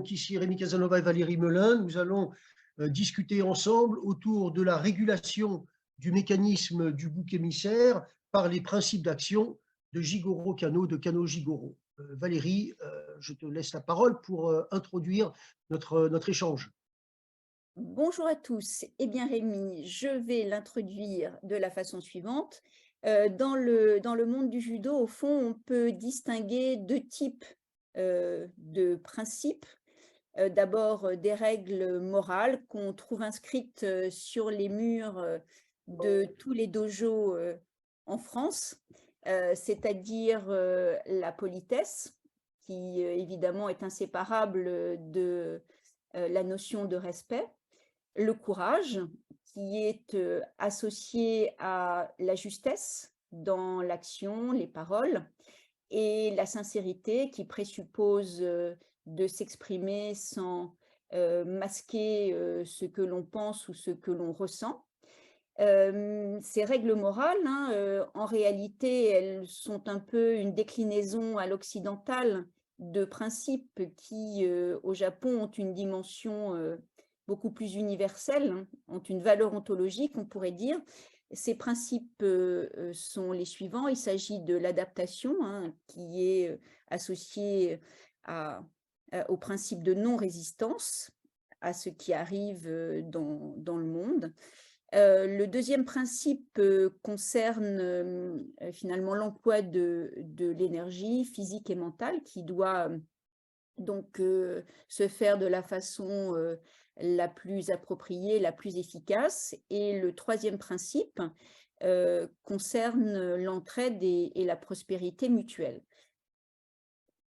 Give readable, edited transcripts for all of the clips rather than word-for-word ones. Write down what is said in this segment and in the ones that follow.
donc ici Rémi Casanova et Valérie Melin. Nous allons discuter ensemble autour de la régulation du mécanisme du bouc émissaire par les principes d'action de Jigoro Kano, de Kano Jigoro. Valérie, je te laisse la parole pour introduire notre échange. Bonjour à tous. Eh bien, Rémi, je vais l'introduire de la façon suivante. Dans le monde du judo, au fond, on peut distinguer deux types de principes. D'abord, des règles morales qu'on trouve inscrites sur les murs de tous les dojos en France, c'est-à-dire la politesse, qui évidemment est inséparable de la notion de respect, le courage, qui est associé à la justesse dans l'action, les paroles, et la sincérité qui présuppose de s'exprimer sans masquer ce que l'on pense ou ce que l'on ressent. Ces règles morales, hein, en réalité, elles sont un peu une déclinaison à l'occidental de principes qui, au Japon, ont une dimension beaucoup plus universelle, hein, ont une valeur ontologique, on pourrait dire. Ces principes sont les suivants. Il s'agit de l'adaptation, hein, qui est associée au principe de non-résistance à ce qui arrive dans le monde. Le deuxième principe concerne finalement l'emploi de l'énergie physique et mentale qui doit donc se faire de la façon la plus appropriée, la plus efficace. Et le troisième principe concerne l'entraide et la prospérité mutuelle.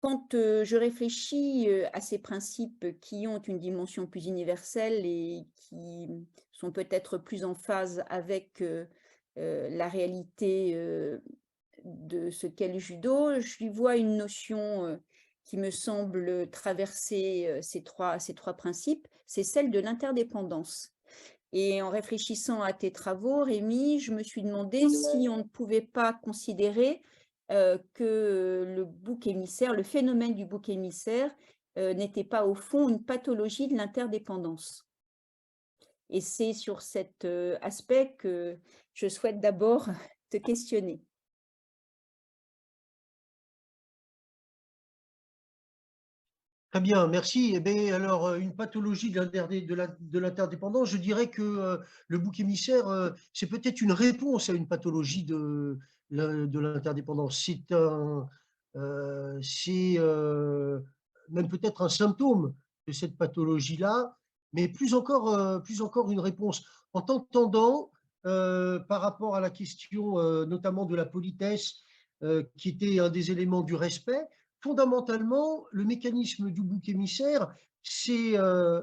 Quand je réfléchis à ces principes qui ont une dimension plus universelle et qui sont peut-être plus en phase avec la réalité de ce qu'est le judo, je y vois une notion qui me semble traverser ces trois principes, c'est celle de l'interdépendance. Et en réfléchissant à tes travaux, Rémi, je me suis demandé si on ne pouvait pas considérer que le bouc émissaire, le phénomène du bouc émissaire, n'était pas au fond une pathologie de l'interdépendance. Et c'est sur cet aspect que je souhaite d'abord te questionner. Très bien, merci. Eh bien, alors, une pathologie de l'interdépendance, je dirais que le bouc émissaire, c'est peut-être une réponse à une pathologie de l'interdépendance. C'est même peut-être un symptôme de cette pathologie-là, mais plus encore une réponse. En t'entendant, par rapport à la question notamment de la politesse, qui était un des éléments du respect, fondamentalement, le mécanisme du bouc émissaire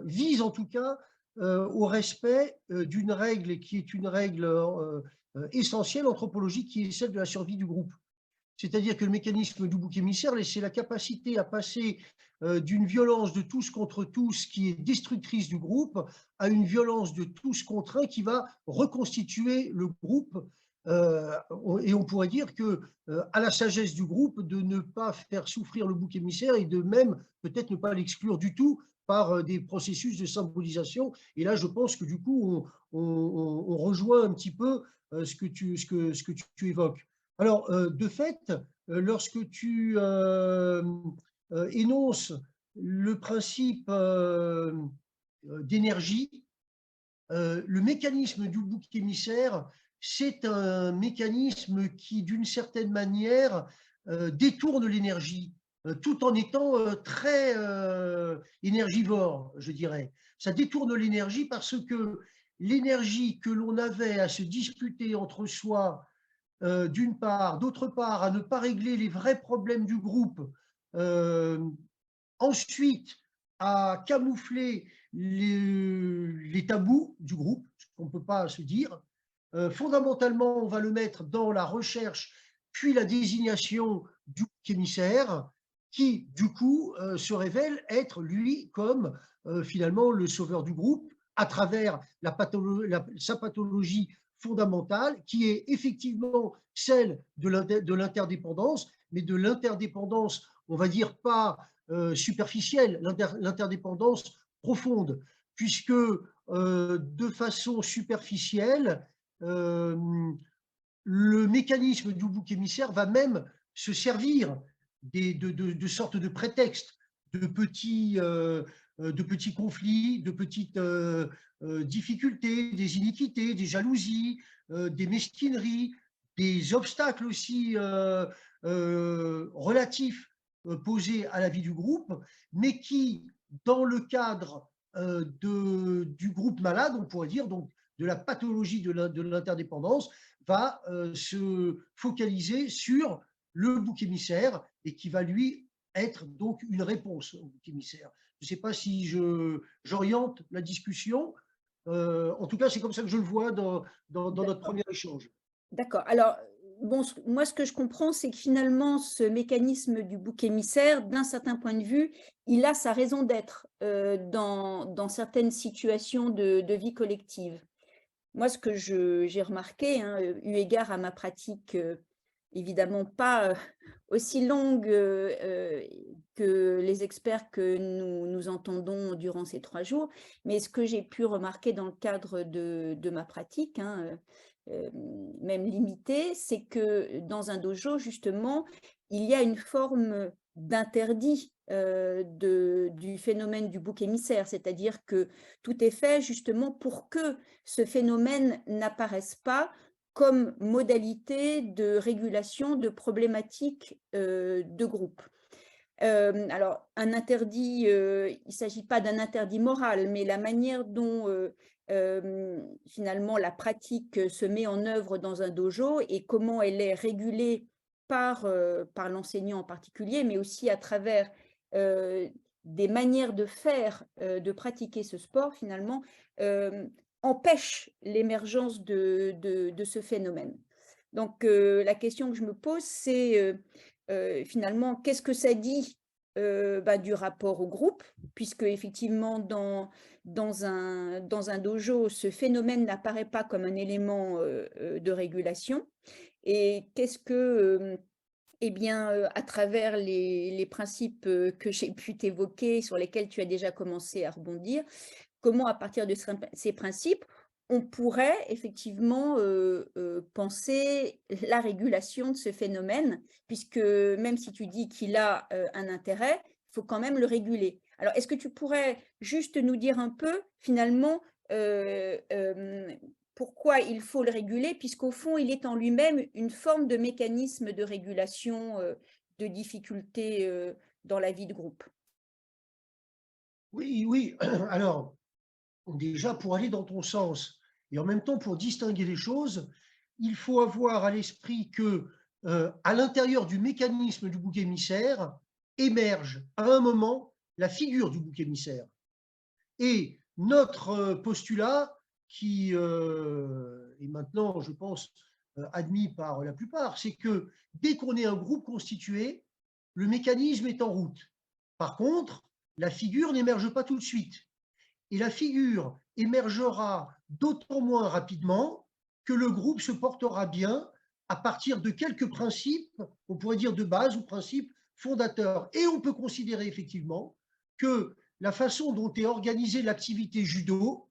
vise en tout cas au respect d'une règle qui est une règle essentielle anthropologique, qui est celle de la survie du groupe. C'est-à-dire que le mécanisme du bouc émissaire, c'est la capacité à passer d'une violence de tous contre tous qui est destructrice du groupe à une violence de tous contre un qui va reconstituer le groupe. Et on pourrait dire que à la sagesse du groupe de ne pas faire souffrir le bouc émissaire et de même peut-être ne pas l'exclure du tout par des processus de symbolisation. Et là, je pense que du coup, on rejoint un petit peu ce que tu évoques. Alors, de fait, lorsque tu énonces le principe d'énergie, le mécanisme du bouc émissaire, c'est un mécanisme qui, d'une certaine manière, détourne l'énergie, tout en étant très énergivore, je dirais. Ça détourne l'énergie parce que l'énergie que l'on avait à se disputer entre soi, d'une part, d'autre part, à ne pas régler les vrais problèmes du groupe, ensuite à camoufler les tabous du groupe, ce qu'on ne peut pas se dire. Fondamentalement, on va le mettre dans la recherche, puis la désignation du émissaire, qui, du coup, se révèle être, lui, comme finalement le sauveur du groupe, à travers sa pathologie fondamentale, qui est effectivement celle de l'interdépendance, mais de l'interdépendance, on va dire, pas superficielle, l'interdépendance profonde, puisque de façon superficielle, le mécanisme du bouc émissaire va même se servir de sortes de prétextes, de petits conflits, de petites difficultés, des iniquités, des jalousies, des mesquineries, des obstacles aussi relatifs posés à la vie du groupe, mais qui, dans le cadre du groupe malade, on pourrait dire, donc de la pathologie de l'interdépendance, va se focaliser sur le bouc émissaire et qui va lui être donc une réponse au bouc émissaire. Je ne sais pas si j'oriente la discussion. En tout cas, c'est comme ça que je le vois dans notre premier échange. D'accord. Alors, bon, moi, ce que je comprends, c'est que finalement, ce mécanisme du bouc émissaire, d'un certain point de vue, il a sa raison d'être dans certaines situations de vie collective. Moi, ce que j'ai remarqué, hein, eu égard à ma pratique, évidemment pas aussi longue que les experts que nous entendons durant ces 3 jours, mais ce que j'ai pu remarquer dans le cadre de ma pratique, hein, même limitée, c'est que dans un dojo, justement, il y a une forme d'interdit du phénomène du bouc émissaire, c'est-à-dire que tout est fait justement pour que ce phénomène n'apparaisse pas comme modalité de régulation de problématiques de groupe. Alors, un interdit, il ne s'agit pas d'un interdit moral, mais la manière dont finalement la pratique se met en œuvre dans un dojo et comment elle est régulée par l'enseignant en particulier, mais aussi à travers des manières de faire, de pratiquer ce sport finalement, empêche l'émergence de ce phénomène. Donc, la question que je me pose, c'est finalement, qu'est-ce que ça dit du rapport au groupe, puisque effectivement, dans un dojo, ce phénomène n'apparaît pas comme un élément de régulation. Et qu'est-ce que, eh bien, à travers les principes que j'ai pu t'évoquer, sur lesquels tu as déjà commencé à rebondir, comment, à partir de ces principes, on pourrait effectivement penser la régulation de ce phénomène, puisque même si tu dis qu'il a un intérêt, il faut quand même le réguler. Alors, est-ce que tu pourrais juste nous dire un peu, finalement, pourquoi il faut le réguler, puisqu'au fond, il est en lui-même une forme de mécanisme de régulation de difficultés dans la vie de groupe? Oui, oui. Alors, déjà, pour aller dans ton sens et en même temps pour distinguer les choses, il faut avoir à l'esprit que à l'intérieur du mécanisme du bouc émissaire émerge à un moment la figure du bouc émissaire. Et notre postulat, qui est maintenant, je pense, admis par la plupart, c'est que dès qu'on est un groupe constitué, le mécanisme est en route. Par contre, la figure n'émerge pas tout de suite. Et la figure émergera d'autant moins rapidement que le groupe se portera bien à partir de quelques principes, on pourrait dire de base ou principes fondateurs. Et on peut considérer effectivement que la façon dont est organisée l'activité judo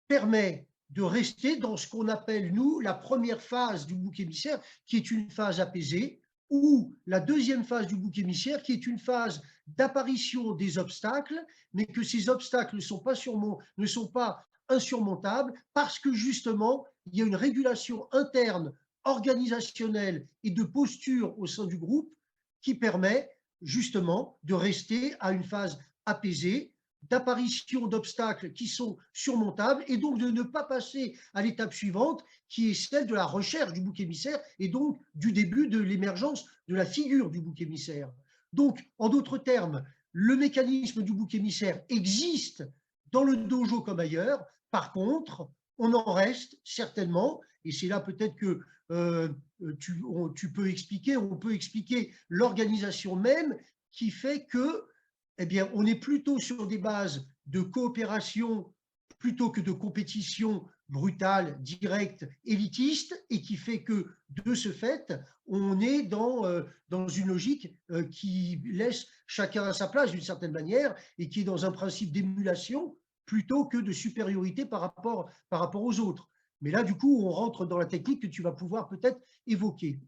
permet de rester dans ce qu'on appelle, nous, la première phase du bouc émissaire, qui est une phase apaisée, ou la deuxième phase du bouc émissaire, qui est une phase d'apparition des obstacles, mais que ces obstacles ne sont pas insurmontables parce que justement, il y a une régulation interne, organisationnelle et de posture au sein du groupe qui permet justement de rester à une phase apaisée, d'apparition d'obstacles qui sont surmontables et donc de ne pas passer à l'étape suivante qui est celle de la recherche du bouc émissaire et donc du début de l'émergence de la figure du bouc émissaire. Donc, en d'autres termes, le mécanisme du bouc émissaire existe dans le dojo comme ailleurs. Par contre, on en reste certainement, et c'est là peut-être que tu peux expliquer, on peut expliquer l'organisation même qui fait que eh bien, on est plutôt sur des bases de coopération plutôt que de compétition brutale, directe, élitiste, et qui fait que, de ce fait, on est dans une logique qui laisse chacun à sa place d'une certaine manière et qui est dans un principe d'émulation plutôt que de supériorité par rapport aux autres. Mais là, du coup, on rentre dans la technique que tu vas pouvoir peut-être évoquer.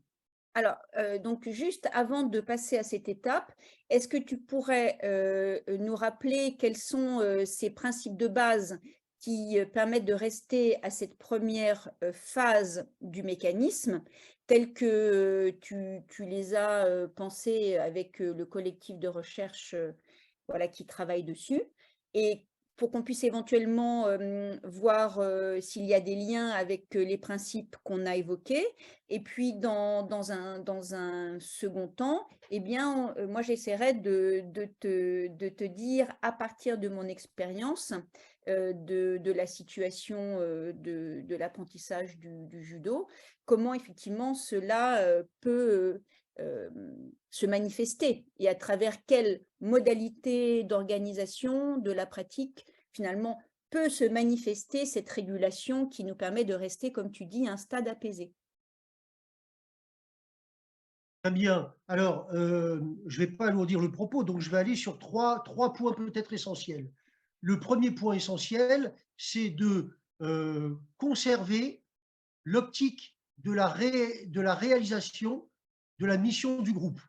Alors, donc juste avant de passer à cette étape, est-ce que tu pourrais nous rappeler quels sont ces principes de base qui permettent de rester à cette première phase du mécanisme, tels que tu les as pensés avec le collectif de recherche voilà, qui travaille dessus, et pour qu'on puisse éventuellement voir s'il y a des liens avec les principes qu'on a évoqués. Et puis, dans un second temps, eh bien, moi, j'essaierai de te dire, à partir de mon expérience, de la situation de l'apprentissage du judo, comment effectivement cela peut se manifester et à travers quelles modalités d'organisation de la pratique, finalement, peut se manifester cette régulation qui nous permet de rester, comme tu dis, à un stade apaisé. Très bien. Alors, je ne vais pas alourdir le propos, donc je vais aller sur trois points peut-être essentiels. Le premier point essentiel, c'est de conserver l'optique de la réalisation de la mission du groupe.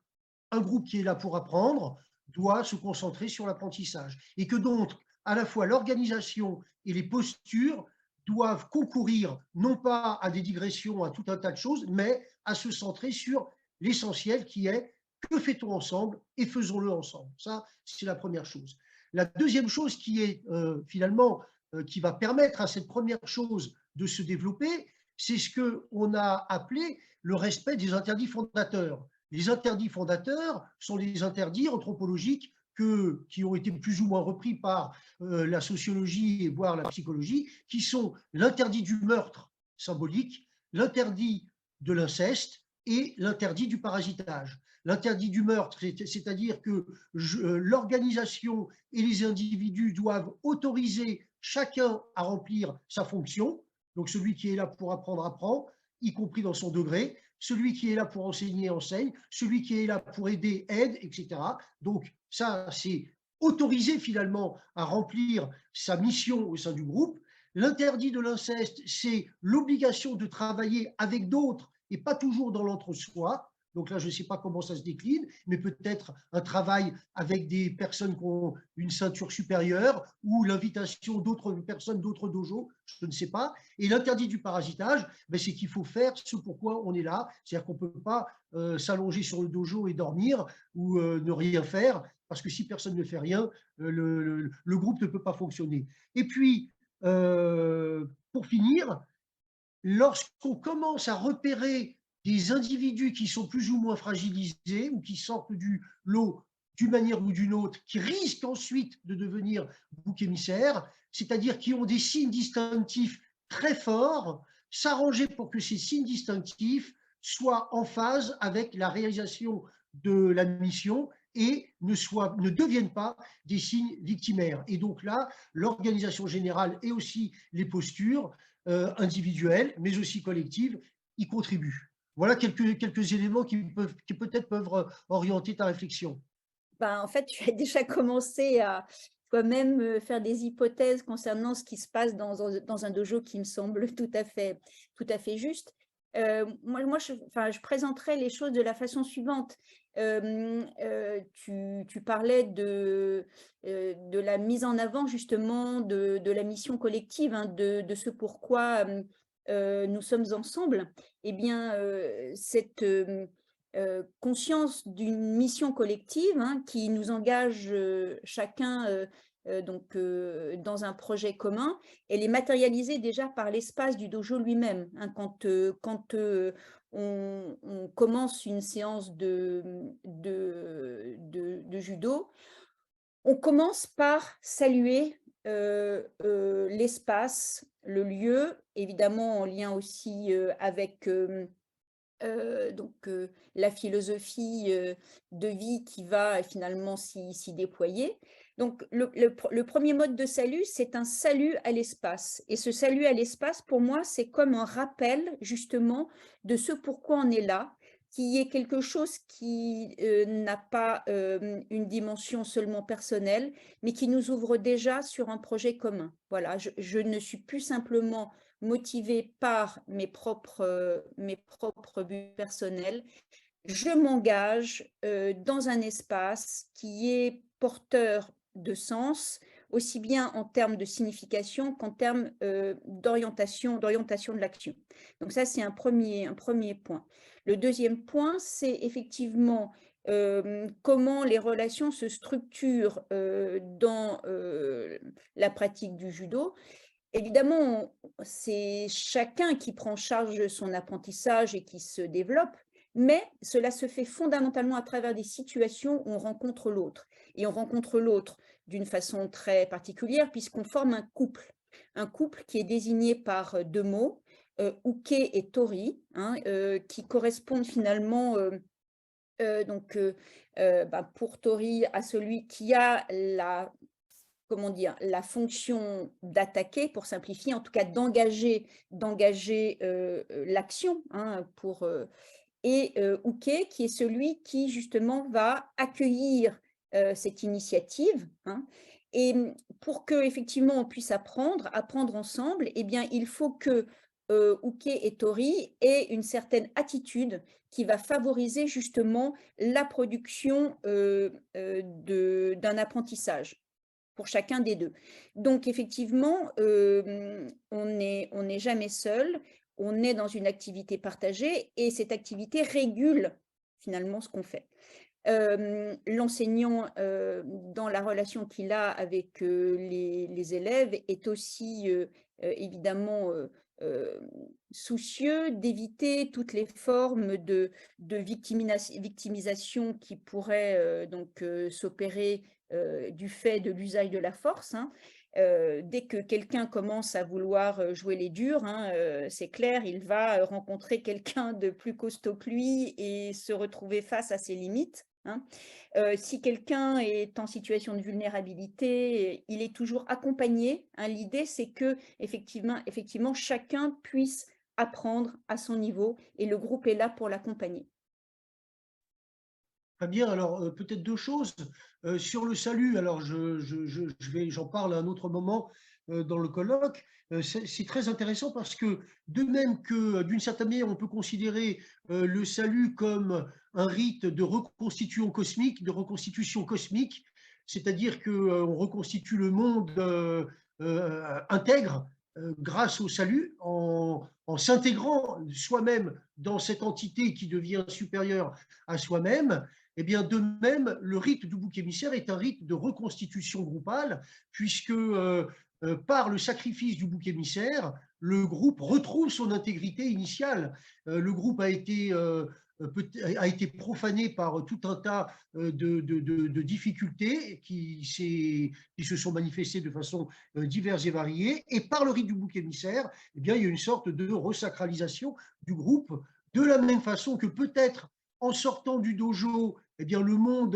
Un groupe qui est là pour apprendre doit se concentrer sur l'apprentissage. Et que donc, à la fois l'organisation et les postures doivent concourir non pas à des digressions, à tout un tas de choses, mais à se centrer sur l'essentiel qui est que fait-on ensemble et faisons-le ensemble. Ça, c'est la première chose. La deuxième chose qui est finalement qui va permettre à cette première chose de se développer, c'est ce qu'on a appelé le respect des interdits fondateurs. Les interdits fondateurs sont les interdits anthropologiques qui ont été plus ou moins repris par la sociologie et voire la psychologie, qui sont l'interdit du meurtre symbolique, l'interdit de l'inceste et l'interdit du parasitage. L'interdit du meurtre, c'est-à-dire que l'organisation et les individus doivent autoriser chacun à remplir sa fonction. Donc celui qui est là pour apprendre, apprend, y compris dans son degré. Celui qui est là pour enseigner, enseigne. Celui qui est là pour aider, aide, etc. Donc ça, c'est autorisé finalement à remplir sa mission au sein du groupe. L'interdit de l'inceste, c'est l'obligation de travailler avec d'autres et pas toujours dans l'entre-soi. Donc là, je ne sais pas comment ça se décline, mais peut-être un travail avec des personnes qui ont une ceinture supérieure ou l'invitation d'autres personnes, d'autres dojos, je ne sais pas. Et l'interdit du parasitage, ben, c'est qu'il faut faire ce pourquoi on est là. C'est-à-dire qu'on ne peut pas s'allonger sur le dojo et dormir ou ne rien faire, parce que si personne ne fait rien, le groupe ne peut pas fonctionner. Et puis, pour finir, lorsqu'on commence à repérer des individus qui sont plus ou moins fragilisés ou qui sortent du lot d'une manière ou d'une autre, qui risquent ensuite de devenir boucs émissaires, c'est-à-dire qui ont des signes distinctifs très forts, s'arranger pour que ces signes distinctifs soient en phase avec la réalisation de la mission et ne deviennent pas des signes victimaires. Et donc là, l'organisation générale et aussi les postures individuelles, mais aussi collectives, y contribuent. Voilà quelques éléments qui peut-être peuvent orienter ta réflexion. Ben, en fait, tu as déjà commencé à toi-même faire des hypothèses concernant ce qui se passe dans un dojo qui me semble tout à fait juste. Moi je présenterai les choses de la façon suivante. Tu parlais de la mise en avant justement de la mission collective, hein, de ce pourquoi nous sommes ensemble. Eh bien, cette conscience d'une mission collective, hein, qui nous engage chacun dans un projet commun, elle est matérialisée déjà par l'espace du dojo lui-même, hein, quand on commence une séance de judo, on commence par saluer l'espace, le lieu, évidemment en lien aussi avec la philosophie de vie qui va finalement s'y déployer. Donc, le premier mode de salut, c'est un salut à l'espace. Et ce salut à l'espace, pour moi, c'est comme un rappel, justement, de ce pourquoi on est là, qui est quelque chose qui n'a pas une dimension seulement personnelle, mais qui nous ouvre déjà sur un projet commun. Voilà, je ne suis plus simplement motivée par mes propres buts personnels. Je m'engage dans un espace qui est porteur de sens, aussi bien en termes de signification qu'en termes d'orientation de l'action. Donc ça, c'est un premier point. Le deuxième point, c'est effectivement comment les relations se structurent dans la pratique du judo. Évidemment, c'est chacun qui prend charge de son apprentissage et qui se développe, mais cela se fait fondamentalement à travers des situations où on rencontre l'autre. Et on rencontre l'autre d'une façon très particulière puisqu'on forme un couple qui est désigné par deux mots, uke et tori, hein, qui correspondent finalement pour Tori à celui qui a comment dire, la fonction d'attaquer, pour simplifier, en tout cas d'engager l'action, hein, Uke, qui est celui qui justement va accueillir cette initiative, hein. Et pour que effectivement on puisse apprendre ensemble, eh bien, il faut que Uke et Tori aient une certaine attitude qui va favoriser justement la production d'un apprentissage pour chacun des deux. Donc effectivement, on n'est jamais seul, on est dans une activité partagée et cette activité régule finalement ce qu'on fait. L'enseignant, dans la relation qu'il a avec les élèves, est aussi évidemment soucieux d'éviter toutes les formes de victimisation qui pourraient s'opérer du fait de l'usage de la force, hein. Dès que quelqu'un commence à vouloir jouer les durs, hein, c'est clair, il va rencontrer quelqu'un de plus costaud que lui et se retrouver face à ses limites, hein. Si quelqu'un est en situation de vulnérabilité, il est toujours accompagné, hein. L'idée, c'est que effectivement, chacun puisse apprendre à son niveau et le groupe est là pour l'accompagner. Très bien, alors peut-être deux choses. Sur le salut, alors j'en parle à un autre moment dans le colloque. C'est très intéressant parce que de même que d'une certaine manière, on peut considérer le salut comme un rite de reconstitution cosmique, c'est-à-dire qu'on reconstitue le monde intègre grâce au salut en s'intégrant soi-même dans cette entité qui devient supérieure à soi-même. Eh bien, de même, le rite du bouc émissaire est un rite de reconstitution groupale, puisque par le sacrifice du bouc émissaire, le groupe retrouve son intégrité initiale. Le groupe a été profané par tout un tas de difficultés qui se sont manifestées de façon diverse et variée. Et par le rite du bouc émissaire, eh bien, il y a une sorte de resacralisation du groupe, de la même façon que peut-être en sortant du dojo, eh bien, le monde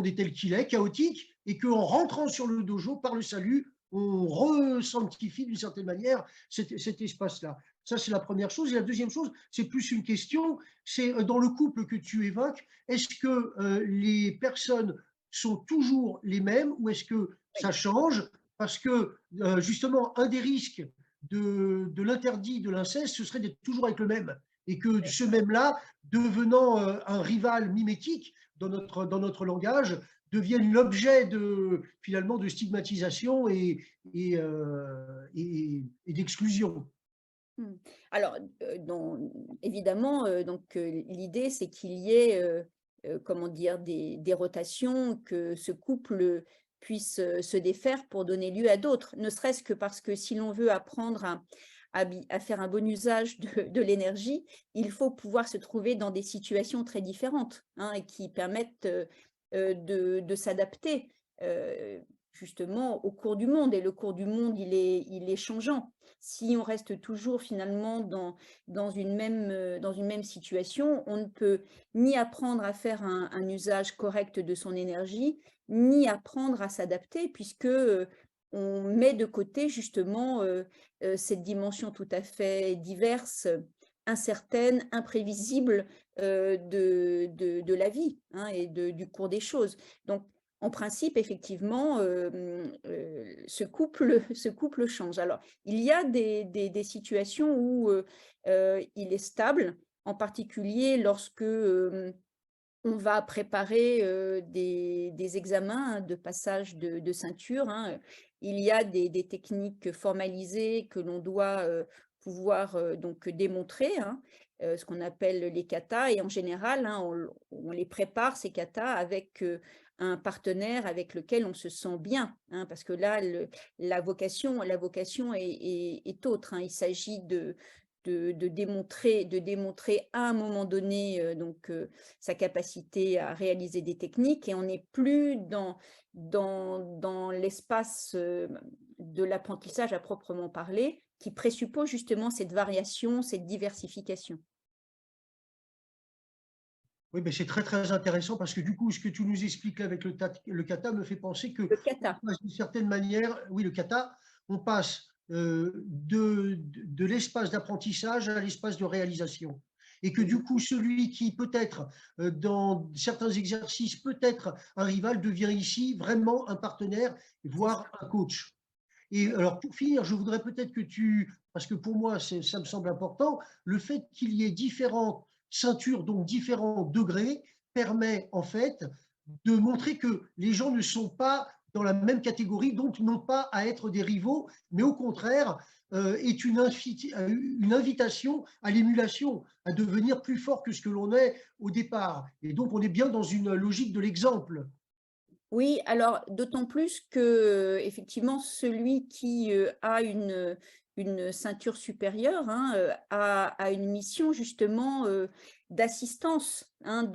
est tel qu'il est, chaotique, et qu'en rentrant sur le dojo, par le salut, on resanctifie d'une certaine manière cet espace-là. Ça, c'est la première chose. Et la deuxième chose, c'est plus une question, c'est dans le couple que tu évoques, est-ce que les personnes sont toujours les mêmes ou est-ce que ça change? Parce que justement, un des risques de l'interdit de l'inceste, ce serait d'être toujours avec le même. Et que ce même-là, devenant un rival mimétique dans notre langage, devienne l'objet finalement de stigmatisation et d'exclusion. Alors, évidemment, l'idée, c'est qu'il y ait, comment dire, des rotations, que ce couple puisse se défaire pour donner lieu à d'autres, ne serait-ce que parce que si l'on veut apprendre à faire un bon usage de l'énergie, il faut pouvoir se trouver dans des situations très différentes, hein, et qui permettent de s'adapter. justement au cours du monde. Et le cours du monde, il est changeant. Si on reste toujours finalement dans une même situation, on ne peut ni apprendre à faire un usage correct de son énergie, ni apprendre à s'adapter, puisque on met de côté justement cette dimension tout à fait diverse, incertaine, imprévisible de la vie, hein, et du cours des choses. Donc, en principe, effectivement, ce couple change. Alors, il y a des situations où il est stable, en particulier lorsque on va préparer des examens, hein, de passage de ceinture, hein. Il y a des techniques formalisées que l'on doit pouvoir donc démontrer, hein, ce qu'on appelle les katas. Et en général, hein, on les prépare, ces katas, avec un partenaire avec lequel on se sent bien, hein, parce que là, la vocation est autre, hein. Il s'agit de démontrer à un moment donné sa capacité à réaliser des techniques, et on n'est plus dans l'espace de l'apprentissage à proprement parler, qui présuppose justement cette variation, cette diversification. Oui, mais c'est très, très intéressant parce que du coup, ce que tu nous expliques avec le kata me fait penser que, Le kata. d'une certaine manière, oui, le kata, on passe de l'espace d'apprentissage à l'espace de réalisation. Et que du coup, celui qui peut-être, dans certains exercices, peut être un rival, devient ici vraiment un partenaire, voire un coach. Et alors, pour finir, je voudrais peut-être que parce que pour moi, ça me semble important, le fait qu'il y ait différentes ceintures, donc différents degrés, permet en fait de montrer que les gens ne sont pas dans la même catégorie, donc n'ont pas à être des rivaux, mais au contraire, est une invitation à l'émulation, à devenir plus fort que ce que l'on est au départ. Et donc, on est bien dans une logique de l'exemple. Oui, alors d'autant plus que effectivement celui qui a une ceinture supérieure, hein, a une mission justement d'assistance, hein,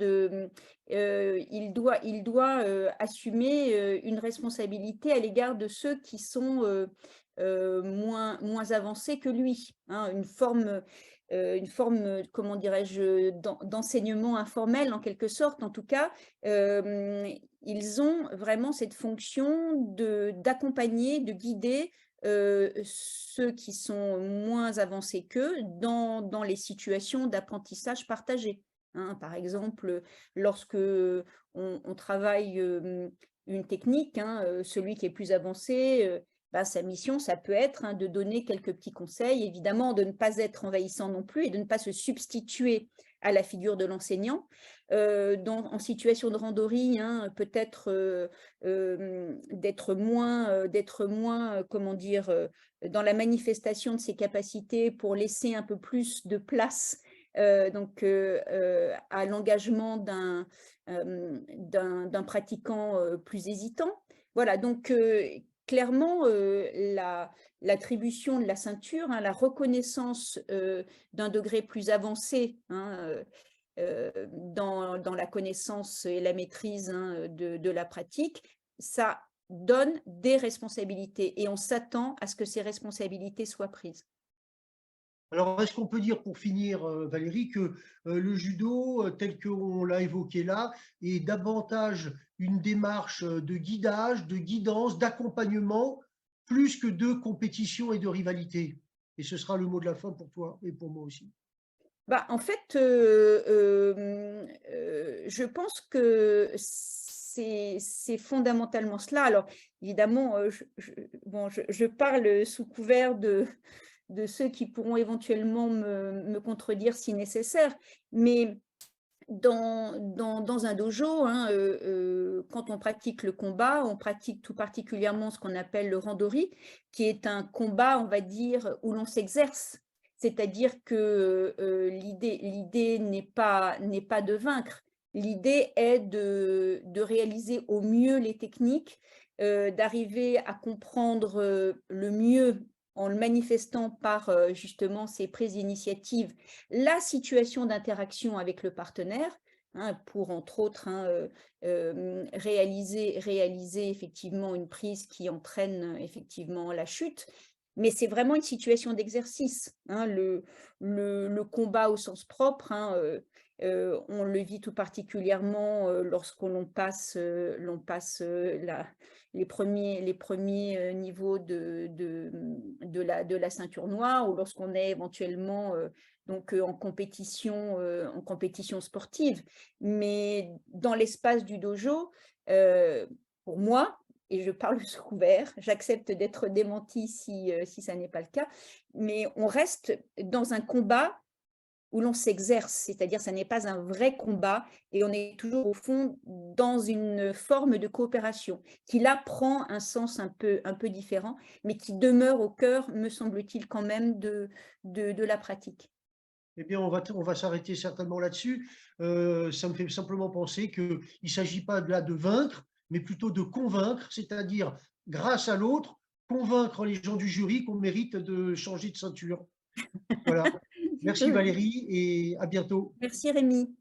il doit assumer une responsabilité à l'égard de ceux qui sont moins avancés que lui, hein, comment dirais-je, d'enseignement informel en quelque sorte. En tout cas, ils ont vraiment cette fonction d'accompagner, de guider ceux qui sont moins avancés qu'eux dans les situations d'apprentissage partagé, hein. Par exemple, lorsque on travaille une technique, hein, celui qui est plus avancé, bah, sa mission, ça peut être, hein, de donner quelques petits conseils, évidemment de ne pas être envahissant non plus et de ne pas se substituer à la figure de l'enseignant. En situation de randori, hein, peut-être d'être moins, comment dire, dans la manifestation de ses capacités pour laisser un peu plus de place à l'engagement d'un pratiquant plus hésitant. Voilà, donc clairement, l'attribution de la ceinture, hein, la reconnaissance d'un degré plus avancé, hein, dans la connaissance et la maîtrise, hein, de la pratique, ça donne des responsabilités et on s'attend à ce que ces responsabilités soient prises. Alors, est-ce qu'on peut dire, pour finir, Valérie, que le judo, tel qu'on l'a évoqué là, est davantage une démarche de guidage, de guidance, d'accompagnement, plus que de compétition et de rivalité? Et ce sera le mot de la fin pour toi et pour moi aussi. Bah, en fait, je pense que c'est fondamentalement cela. Alors, évidemment, je parle sous couvert de ceux qui pourront éventuellement me contredire si nécessaire, mais dans un dojo, hein, quand on pratique le combat, on pratique tout particulièrement ce qu'on appelle le randori, qui est un combat, on va dire, où l'on s'exerce. C'est-à-dire que l'idée n'est pas de vaincre. L'idée est de réaliser au mieux les techniques, d'arriver à comprendre le mieux en le manifestant par justement ces prises d'initiative, la situation d'interaction avec le partenaire, hein, pour entre autres, hein, réaliser effectivement une prise qui entraîne effectivement la chute. Mais c'est vraiment une situation d'exercice, hein, le combat au sens propre, hein, on le vit tout particulièrement, lorsque l'on passe, les premiers niveaux de la ceinture noire, ou lorsqu'on est éventuellement, donc en compétition sportive. Mais dans l'espace du dojo, heu, pour moi, et je parle sous couvert, j'accepte d'être démentie si ça n'est pas le cas, mais on reste dans un combat où l'on s'exerce, c'est-à-dire ça n'est pas un vrai combat, et on est toujours au fond dans une forme de coopération qui là prend un sens un peu différent, mais qui demeure au cœur, me semble-t-il quand même, de la pratique. Eh bien, on va s'arrêter certainement là-dessus. Ça me fait simplement penser qu'il ne s'agit pas là de vaincre, mais plutôt de convaincre, c'est-à-dire, grâce à l'autre, convaincre les gens du jury qu'on mérite de changer de ceinture. Voilà. Merci Heu, Valérie et à bientôt. merci Rémi.